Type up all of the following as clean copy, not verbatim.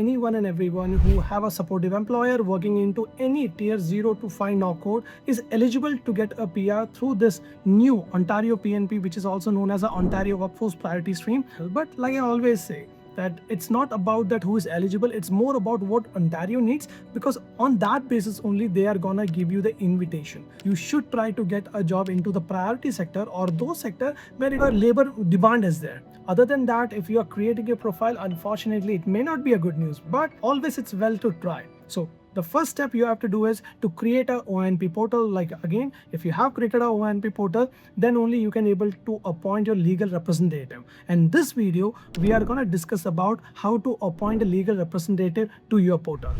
anyone and everyone who have a supportive employer working into any tier 0 to 5 knock code is eligible to get a PR through this new Ontario PNP, which is also known as the Ontario Workforce Priority Stream. But like I always say, that it's not about that who is eligible, it's more about what Ontario needs, because on that basis only they are gonna give you the invitation. You should try to get a job into the priority sector or those sector where your labor demand is there. Other than that, if you are creating a profile, unfortunately it may not be a good news, but always it's well to try. So the first step you have to do is to create a OINP portal. Like again, if you have created a OINP portal, then only you can able to appoint your legal representative. And this video, we are going to discuss about how to appoint a legal representative to your portal.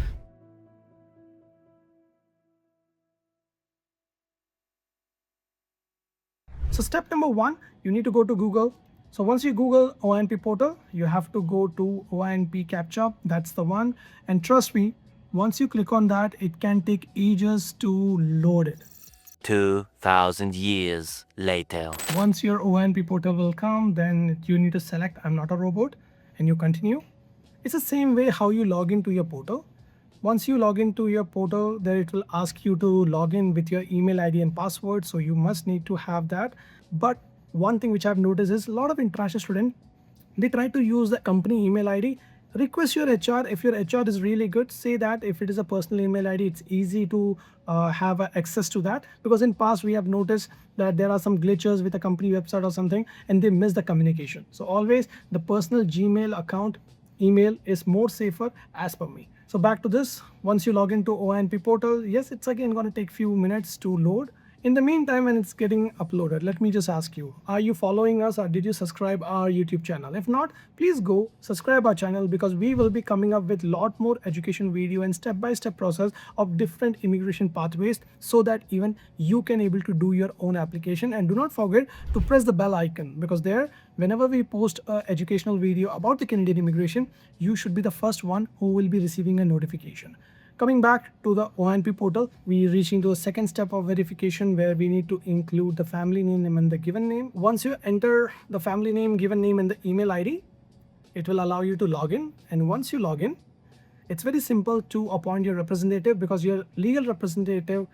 So step number 1, you need to go to Google. So once you Google OINP portal, you have to go to OINP CAPTCHA. That's the one. And trust me, once you click on that, it can take ages to load it. 2,000 years later. Once your OINP portal will come, then you need to select I'm not a robot and you continue. It's the same way how you log into your portal. Once you log into your portal, then it will ask you to log in with your email ID and password. So you must need to have that. But one thing which I've noticed is a lot of international students, they try to use the company email ID. Request your HR. If your HR is really good, say that. If it is a personal email ID, it's easy to have access to that, because in past we have noticed that there are some glitches with a company website or something and they miss the communication. So always the personal Gmail account email is more safer as per me. So back to this, once you log into OINP portal, yes, it's again going to take few minutes to load. In the meantime, when it's getting uploaded, let me just ask you, are you following us or did you subscribe our YouTube channel? If not, please go subscribe our channel, because we will be coming up with lot more education video and step-by-step process of different immigration pathways, so that even you can able to do your own application. And do not forget to press the bell icon, because there, whenever we post an educational video about the Canadian immigration, you should be the first one who will be receiving a notification. Coming back to the OINP portal, we reaching to a second step of verification, where we need to include the family name and the given name. Once you enter the family name, given name and the email ID, it will allow you to log in. And once you log in, it's very simple to appoint your representative, because your legal representative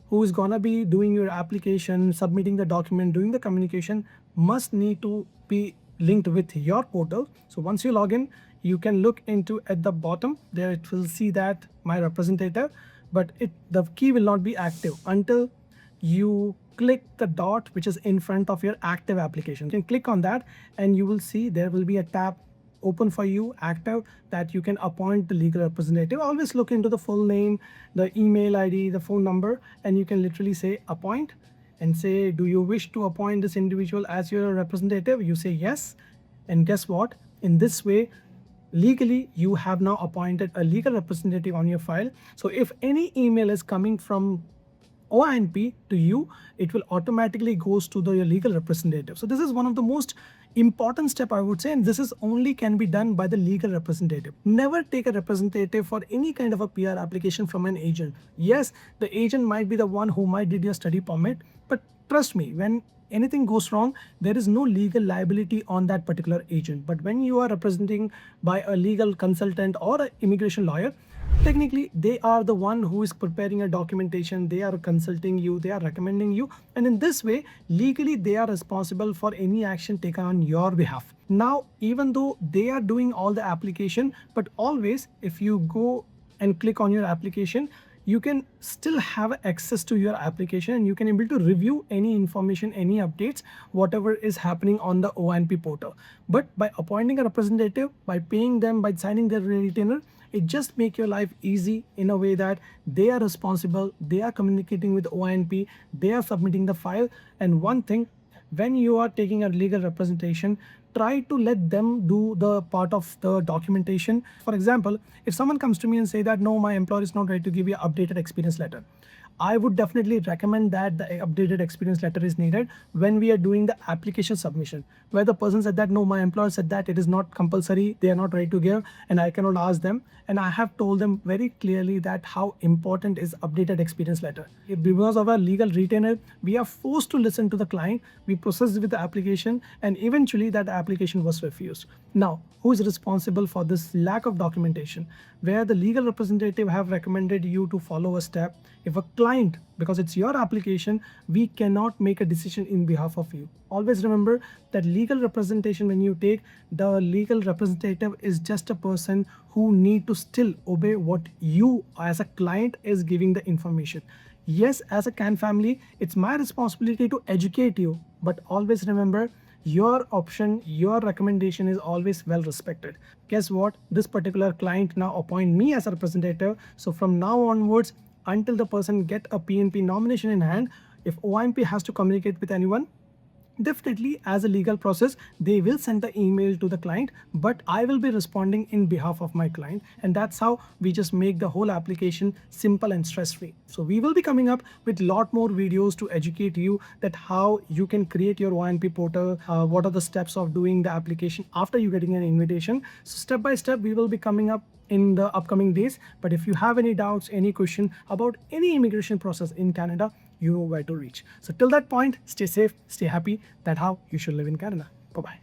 who is gonna be doing your application, submitting the document, doing the communication, must need to be linked with your portal. So once you log in, you can look into at the bottom there, it will see that my representative, but the key will not be active until you click the dot which is in front of your active application. You can click on that and you will see there will be a tab open for you, active, that you can appoint the legal representative. Always look into the full name, the email ID, the phone number, and you can literally say appoint and say, do you wish to appoint this individual as your representative? You say yes, and guess what? In this way, legally you have now appointed a legal representative on your file. So if any email is coming from OINP to you, it will automatically goes to your legal representative. So this is one of the most important step, I would say, and this is only can be done by the legal representative. Never take a representative for any kind of a PR application from an agent. Yes, the agent might be the one who might did your study permit, but trust me, when anything goes wrong, there is no legal liability on that particular agent. But when you are representing by a legal consultant or an immigration lawyer, technically they are the one who is preparing a documentation, they are consulting you, they are recommending you, and in this way legally they are responsible for any action taken on your behalf. Now, even though they are doing all the application, but always if you go and click on your application, you can still have access to your application and you can able to review any information, any updates, whatever is happening on the OINP portal. But by appointing a representative, by paying them, by signing their retainer, it just make your life easy in a way that they are responsible, they are communicating with OINP, they are submitting the file. And one thing, when you are taking a legal representation, try to let them do the part of the documentation. For example, if someone comes to me and say that, no, my employer is not ready to give you an updated experience letter, I would definitely recommend that the updated experience letter is needed when we are doing the application submission, where the person said that no, my employer said that it is not compulsory, they are not ready to give, and I cannot ask them. And I have told them very clearly that how important is updated experience letter. Because of our legal retainer, we are forced to listen to the client. We processed with the application, and eventually that application was refused. Now, who is responsible for this lack of documentation? Where the legal representative have recommended you to follow a step. If a client, because it's your application, we cannot make a decision in behalf of you. Always remember that legal representation, when you take, the legal representative is just a person who need to still obey what you as a client is giving the information. Yes, as a Can family, it's my responsibility to educate you, but always remember your option, your recommendation is always well respected. Guess what? This particular client now appoint me as a representative. So from now onwards, until the person get a PNP nomination in hand, if OINP has to communicate with anyone, definitely as a legal process, they will send the email to the client, but I will be responding in behalf of my client. And that's how we just make the whole application simple and stress-free. So we will be coming up with a lot more videos to educate you that how you can create your OINP portal, what are the steps of doing the application after you getting an invitation. So step by step, we will be coming up in the upcoming days. But if you have any doubts, any question about any immigration process in Canada, you know where to reach. So till that point, stay safe, stay happy. That's how you should live in Canada. Bye-bye.